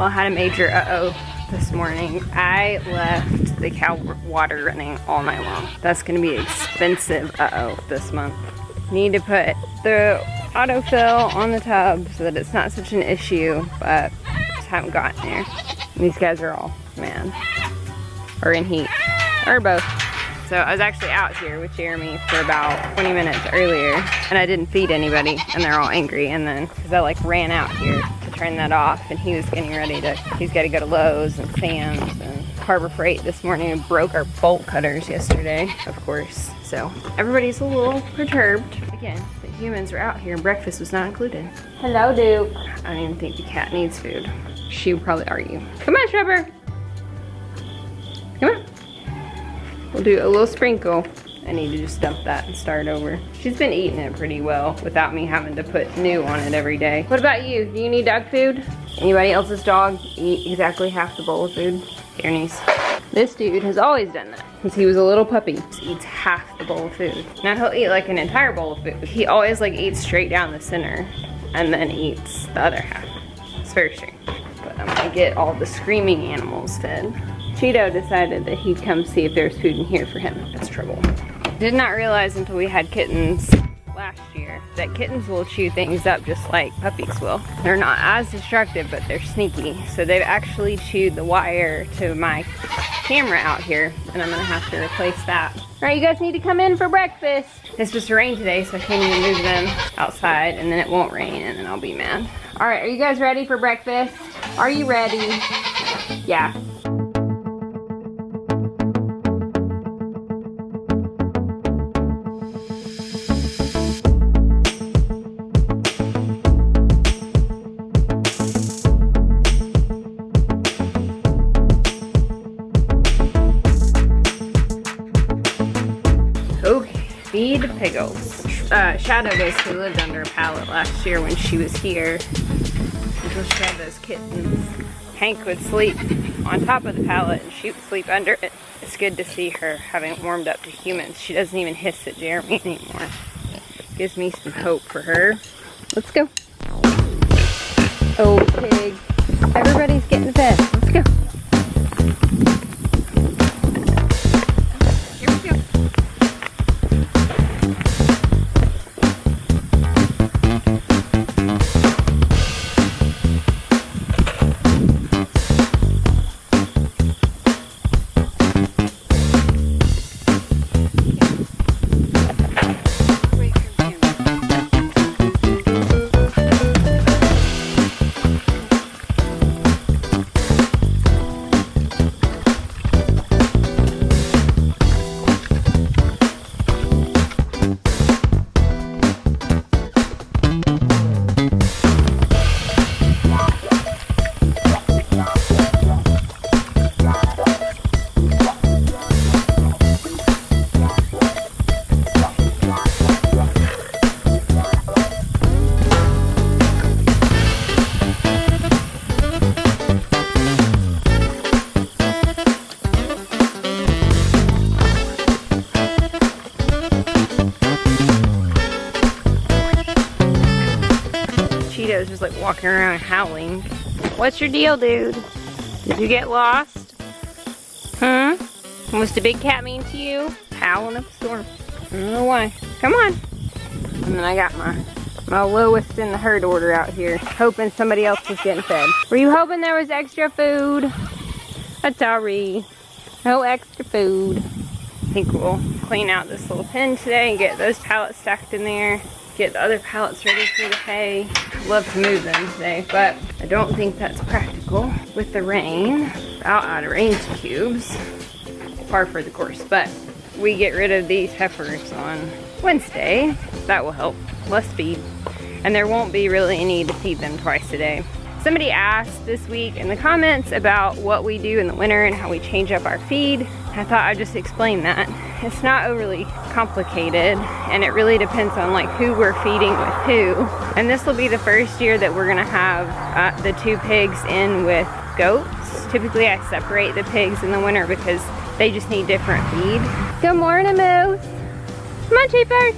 Bella had a major uh-oh this morning. I left the cow water running all night long. That's gonna be expensive uh-oh this month. Need to put the autofill on the tub so that it's not such an issue, but just haven't gotten there. These guys are all mad, or in heat, or both. So I was actually out here with Jeremy for about 20 minutes earlier, and I didn't feed anybody, and they're all angry. And then, because I like ran out here to turn that off, and he was getting ready to, he's got to go to Lowe's and Sam's and Harbor Freight this morning, and broke our bolt cutters yesterday, of course. So everybody's a little perturbed. Again, the humans are out here, and breakfast was not included. Hello, Duke. I don't even think the cat needs food. She would probably argue. Come on, Shrubber. Come on. We'll do a little sprinkle. I need to just dump that and start over. She's been eating it pretty well without me having to put new on it every day. What about you? Do you need dog food? Anybody else's dog eat exactly half the bowl of food? Tierney's. This dude has always done that since he was a little puppy. He eats half the bowl of food. Now he'll eat like an entire bowl of food. He always like eats straight down the center and then eats the other half. It's very strange. But I'm gonna get all the screaming animals fed. Cheeto decided that he'd come see if there's food in here for him. That's trouble. Did not realize until we had kittens last year that kittens will chew things up just like puppies will. They're not as destructive, but they're sneaky. So they've actually chewed the wire to my camera out here, and I'm gonna have to replace that. All right, you guys need to come in for breakfast. It's supposed to rain today, so I can't even move them outside, and then it won't rain, and then I'll be mad. All right, are you guys ready for breakfast? Are you ready? Yeah. Feed Piggles. Shadow basically lived under a pallet last year when she was here until she had those kittens. Hank would sleep on top of the pallet and she would sleep under it. It's good to see her having warmed up to humans. She doesn't even hiss at Jeremy anymore. Gives me some hope for her. Let's go. Oh, pig. Everybody's getting fed. Let's go. Cheeto's just like walking around howling. What's your deal, dude? Did you get lost? Huh? What's the big cat mean to you? Howling up a storm. I don't know why. Come on. And then I got my lowest in the herd order out here, hoping somebody else was getting fed. Were you hoping there was extra food? That's alright. No extra food. I think we'll clean out this little pen today and get those pallets stacked in there. Get the other pallets ready for the hay. Love to move them today, but I don't think that's practical with the rain. About out of range cubes. Par for the course, but we get rid of these heifers on Wednesday. That will help. Less feed. And there won't be really any need to feed them twice a day. Somebody asked this week in the comments about what we do in the winter and how we change up our feed. I thought I'd just explain that. It's not overly complicated, and it really depends on like who we're feeding with who. And this will be the first year that we're gonna have the two pigs in with goats. Typically I separate the pigs in the winter because they just need different feed. Good morning, Moose. Come on, Cheapers.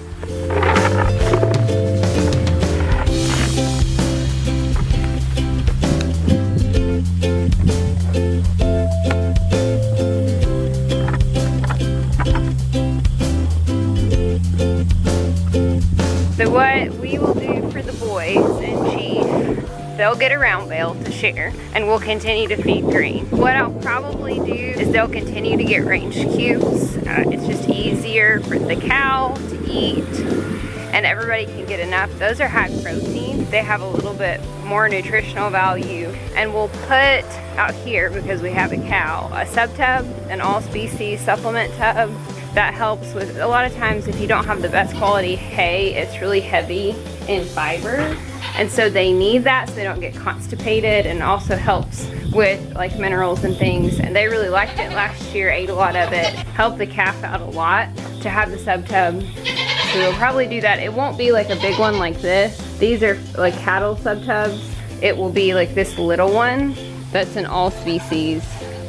they'll get a round bale to share, and we'll continue to feed green. What I'll probably do is they'll continue to get range cubes. It's just easier for the cow to eat, and everybody can get enough. Those are high protein. They have a little bit more nutritional value. And we'll put out here, because we have a cow, a sub tub, an all species supplement tub. That helps with, a lot of times if you don't have the best quality hay, it's really heavy in fiber. And so they need that so they don't get constipated, and also helps with like minerals and things. And they really liked it last year, ate a lot of it, helped the calf out a lot to have the sub tub. So we'll probably do that. It won't be like a big one like this. These are like cattle sub tubs. It will be like this little one that's an all species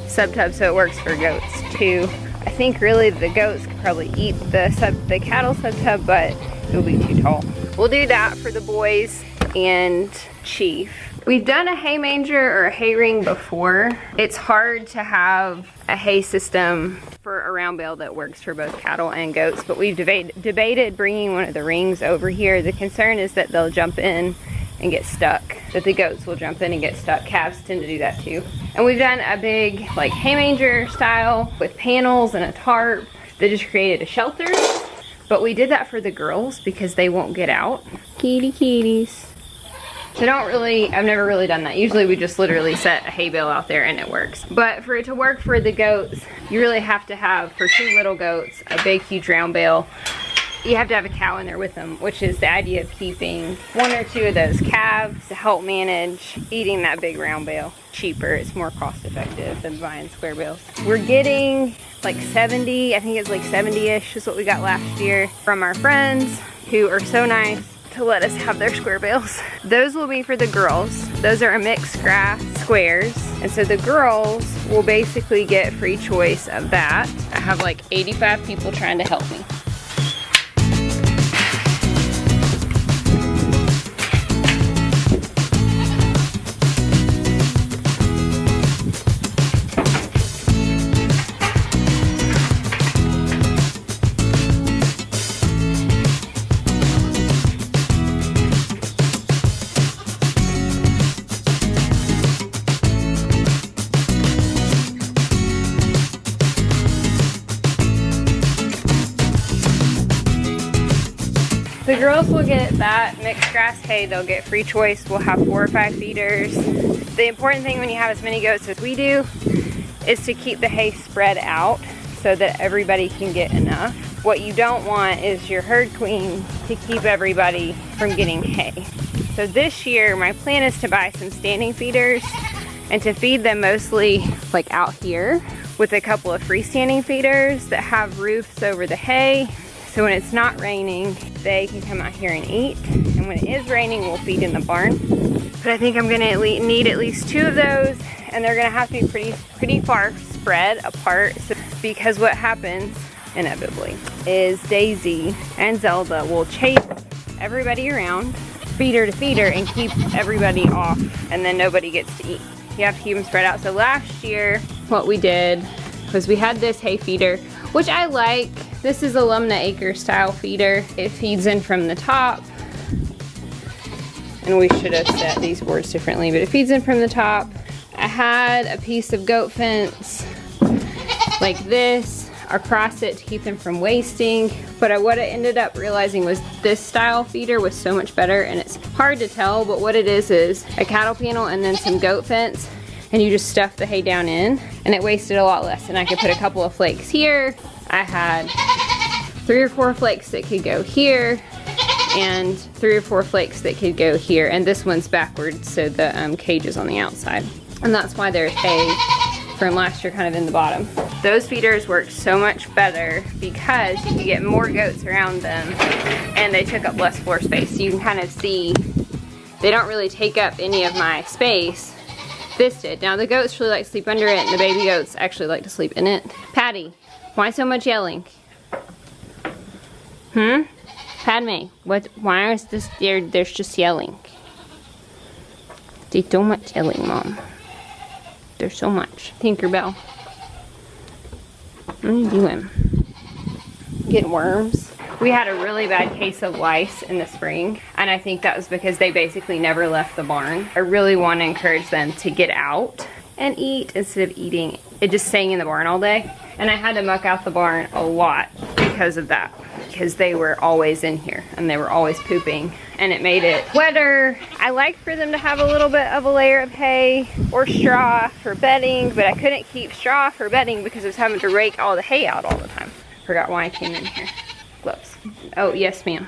sub tub, so it works for goats too. I think really the goats could probably eat the cattle sub tub, but it'll be too tall. We'll do that for the boys and Chief. We've done a hay manger or a hay ring before. It's hard to have a hay system for a round bale that works for both cattle and goats, but we've debated bringing one of the rings over here. The concern is that they'll jump in and get stuck, that the goats will jump in and get stuck. Calves tend to do that too. And we've done a big like hay manger style with panels and a tarp that just created a shelter. But we did that for the girls because they won't get out. Kitties. So I've never really done that. Usually we just literally set a hay bale out there and it works. But for it to work for the goats, you really have to have, for 2 little goats, a big huge round bale. You have to have a cow in there with them, which is the idea of keeping 1 or 2 of those calves to help manage eating that big round bale. Cheaper, it's more cost effective than buying square bales. We're getting like 70, I think it's like 70-ish is what we got last year from our friends who are so nice to let us have their square bales. Those will be for the girls. Those are a mixed grass squares. And so the girls will basically get free choice of that. I have like 85 people trying to help me. The girls will get that mixed grass hay. They'll get free choice. We'll have 4 or 5 feeders. The important thing when you have as many goats as we do is to keep the hay spread out so that everybody can get enough. What you don't want is your herd queen to keep everybody from getting hay. So this year my plan is to buy some standing feeders and to feed them mostly like out here with a couple of freestanding feeders that have roofs over the hay. So when it's not raining, they can come out here and eat. And when it is raining, we'll feed in the barn. But I think I'm gonna need at least 2 of those, and they're gonna have to be pretty far spread apart. So, because what happens, inevitably, is Daisy and Zelda will chase everybody around, feeder to feeder, and keep everybody off, and then nobody gets to eat. You have to keep them spread out. So last year, what we did was we had this hay feeder, which I like. This is a Lumna Acre style feeder. It feeds in from the top. And we should have set these boards differently, but it feeds in from the top. I had a piece of goat fence like this across it to keep them from wasting. But what I ended up realizing was this style feeder was so much better, and it's hard to tell, but what it is a cattle panel and then some goat fence, and you just stuff the hay down in, and it wasted a lot less. And I could put a couple of flakes here. I had 3 or 4 flakes that could go here, and 3 or 4 flakes that could go here. And this one's backwards, so the cage is on the outside. And that's why there's hay from last year kind of in the bottom. Those feeders worked so much better because you could get more goats around them, and they took up less floor space. So you can kind of see they don't really take up any of my space. This did. Now the goats really like to sleep under it, and the baby goats actually like to sleep in it. Patty, why so much yelling? Padme, why is this, there's just yelling? There's so much yelling, Mom. There's so much. Tinkerbell. What are you doing? Getting worms? We had a really bad case of lice in the spring, and I think that was because they basically never left the barn. I really want to encourage them to get out and eat instead of eating it just staying in the barn all day. And I had to muck out the barn a lot because of that, because they were always in here and they were always pooping, and it made it wetter. I like for them to have a little bit of a layer of hay or straw for bedding, but I couldn't keep straw for bedding because I was having to rake all the hay out all the time. Forgot why I came in here. Gloves. Oh, yes, ma'am.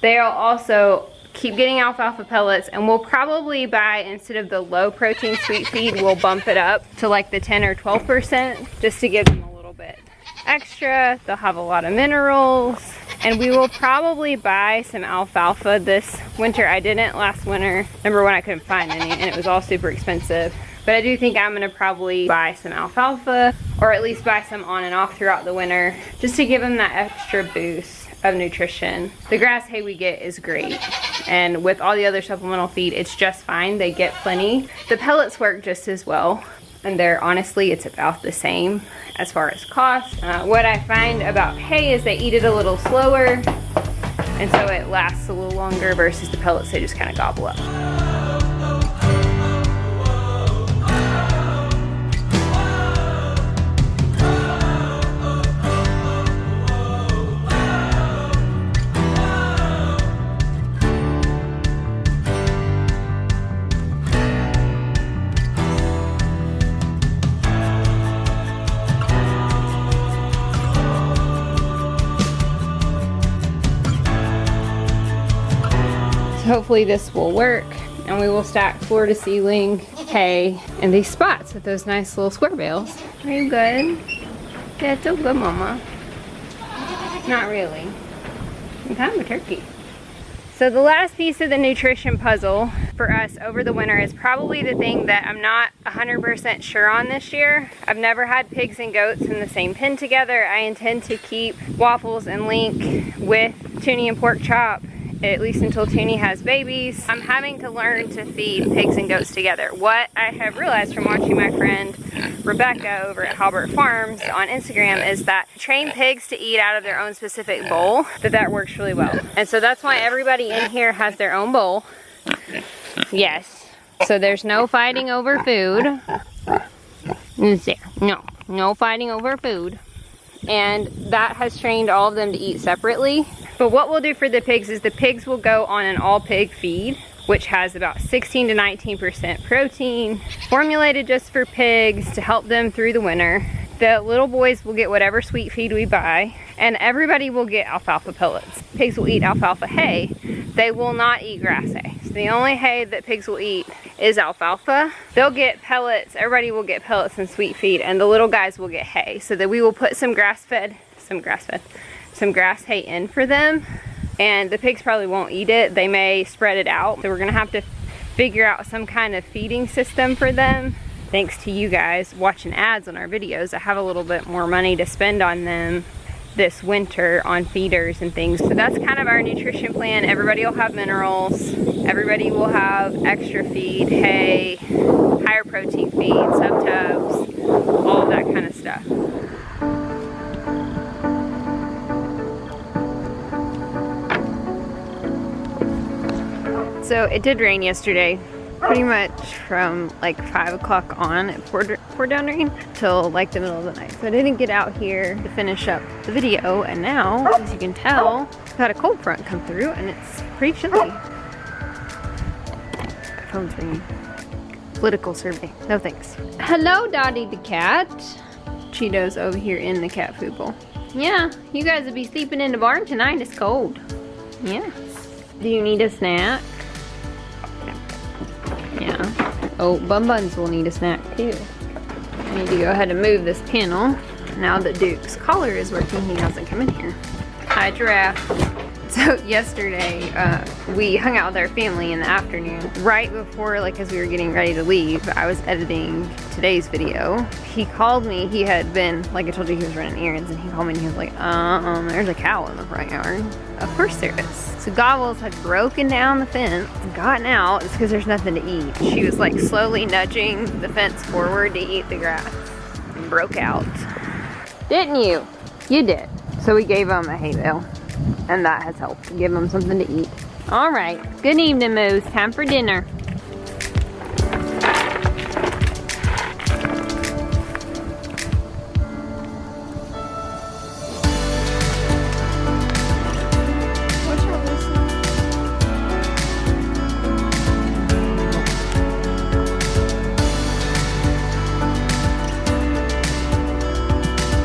They'll also keep getting alfalfa pellets, and we'll probably buy, instead of the low protein sweet feed, we'll bump it up to like the 10 or 12% just to give them a little bit extra. They'll have a lot of minerals, and we will probably buy some alfalfa this winter. I didn't last winter. Remember when I couldn't find any and it was all super expensive. But I do think I'm gonna probably buy some alfalfa, or at least buy some on and off throughout the winter, just to give them that extra boost of nutrition. The grass hay we get is great, and with all the other supplemental feed, it's just fine. They get plenty. The pellets work just as well, and they're honestly, it's about the same as far as cost. What I find about hay is they eat it a little slower, and so it lasts a little longer versus the pellets, they just kind of gobble up. Hopefully this will work, and we will stack floor to ceiling hay in these spots with those nice little square bales. Are you good? Yeah, it's so good, Mama. Not really. I'm kind of a turkey. So the last piece of the nutrition puzzle for us over the winter is probably the thing that I'm not 100% sure on this year. I've never had pigs and goats in the same pen together. I intend to keep Waffles and Link with Toonie and Pork Chop, at least until Toonie has babies. I'm having to learn to feed pigs and goats together. What I have realized from watching my friend Rebecca over at Halbert Farms on Instagram is that train pigs to eat out of their own specific bowl, that works really well. And so that's why everybody in here has their own bowl. Yes. So there's no fighting over food. Is there? No fighting over food. And that has trained all of them to eat separately. But what we'll do for the pigs is the pigs will go on an all pig feed, which has about 16 to 19% protein, formulated just for pigs to help them through the winter. The little boys will get whatever sweet feed we buy, and everybody will get alfalfa pellets. Pigs will eat alfalfa hay. They will not eat grass hay. So the only hay that pigs will eat is alfalfa. They'll get pellets. Everybody will get pellets and sweet feed, and the little guys will get hay. So that we will put some grass hay in for them, and the pigs probably won't eat it. They may spread it out. So we're gonna have to figure out some kind of feeding system for them. Thanks to you guys watching ads on our videos, I have a little bit more money to spend on them this winter on feeders and things. So that's kind of our nutrition plan. Everybody will have minerals. Everybody will have extra feed, hay, higher protein feed, sub-tubs, all of that kind of stuff. So it did rain yesterday, pretty much from like 5 o'clock on. It poured down rain till like the middle of the night. So I didn't get out here to finish up the video, and now, as you can tell, we've had a cold front come through and it's pretty chilly. Phone's ringing. Political survey. No thanks. Hello, Dottie the cat. Cheetos over here in the cat food bowl. Yeah, you guys will be sleeping in the barn tonight. It's cold. Yes. Do you need a snack? Yeah. Oh, Bun Buns will need a snack too. I need to go ahead and move this panel. Now that Duke's collar is working, he doesn't come in here. Hi, Giraffe. So yesterday, we hung out with our family in the afternoon. Right before, like, as we were getting ready to leave, I was editing today's video. He called me. He had been, like I told you, he was running errands, and he called me and he was like, there's a cow in the front yard. Of course there is. So Gobbles had broken down the fence and gotten out. It's because there's nothing to eat. She was like slowly nudging the fence forward to eat the grass and broke out. Didn't you? You did. So we gave them a hay bale, and that has helped give them something to eat. All right, good evening, Moose. Time for dinner.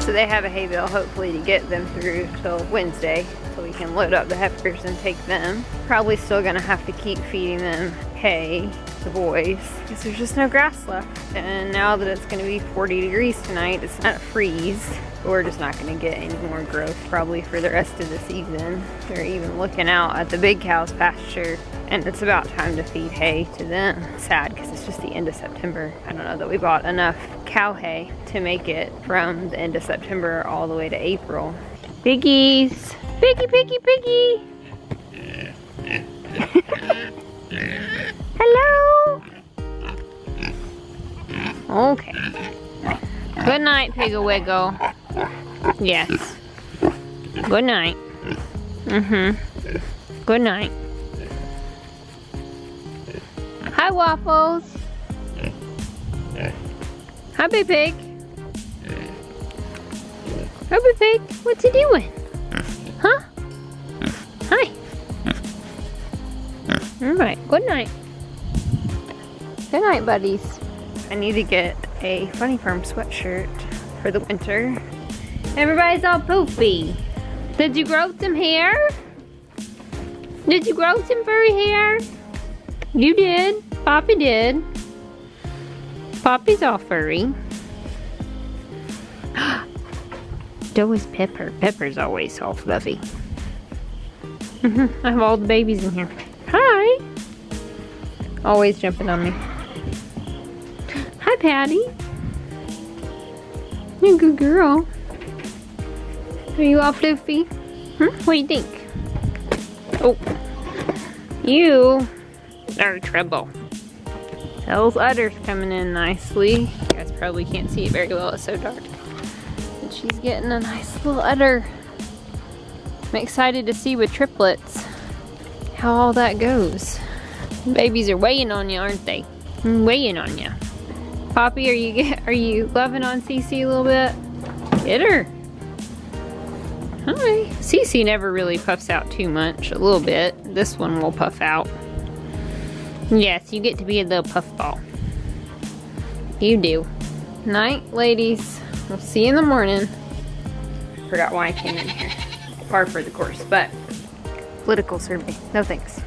So they have a hay bale, hopefully, to get them through till Wednesday, so we can load up the heifers and take them. Probably still gonna have to keep feeding them hay, the boys, because there's just no grass left. And now that it's gonna be 40 degrees tonight, it's not a freeze. We're just not gonna get any more growth probably for the rest of the season. They're even looking out at the big cows' pasture, and it's about time to feed hay to them. Sad, because it's just the end of September. I don't know that we bought enough cow hay to make it from the end of September all the way to April. Piggies! Piggy, piggy, piggy! Hello! Okay. Good night, Pig-a-wiggle. Yes. Good night. Good night. Hi, Waffles. Hi, Big Pig. Hi, Big Pig. What you doing? Huh? Hi. All right. Good night. Good night, buddies. I need to get a Funny Farm sweatshirt for the winter. Everybody's all poofy. Did you grow some hair? Did you grow some furry hair? You did. Poppy did. Poppy's all furry. So is Pepper. Pepper's always all fluffy. I have all the babies in here. Hi. Always jumping on me. Hi, Patty. You're a good girl. Are you all fluffy? What do you think? Oh. You are trouble. Those udders coming in nicely. You guys probably can't see it very well, it's so dark. But she's getting a nice little udder. I'm excited to see with triplets how all that goes. Babies are weighing on you, aren't they? Weighing on you. Poppy, are you loving on Cece a little bit? Get her. Hi. Cece never really puffs out too much. A little bit. This one will puff out. Yes, you get to be a little puff ball. You do. Night, ladies. We'll see you in the morning. Forgot why I came in here. Par for the course, but political survey. No thanks.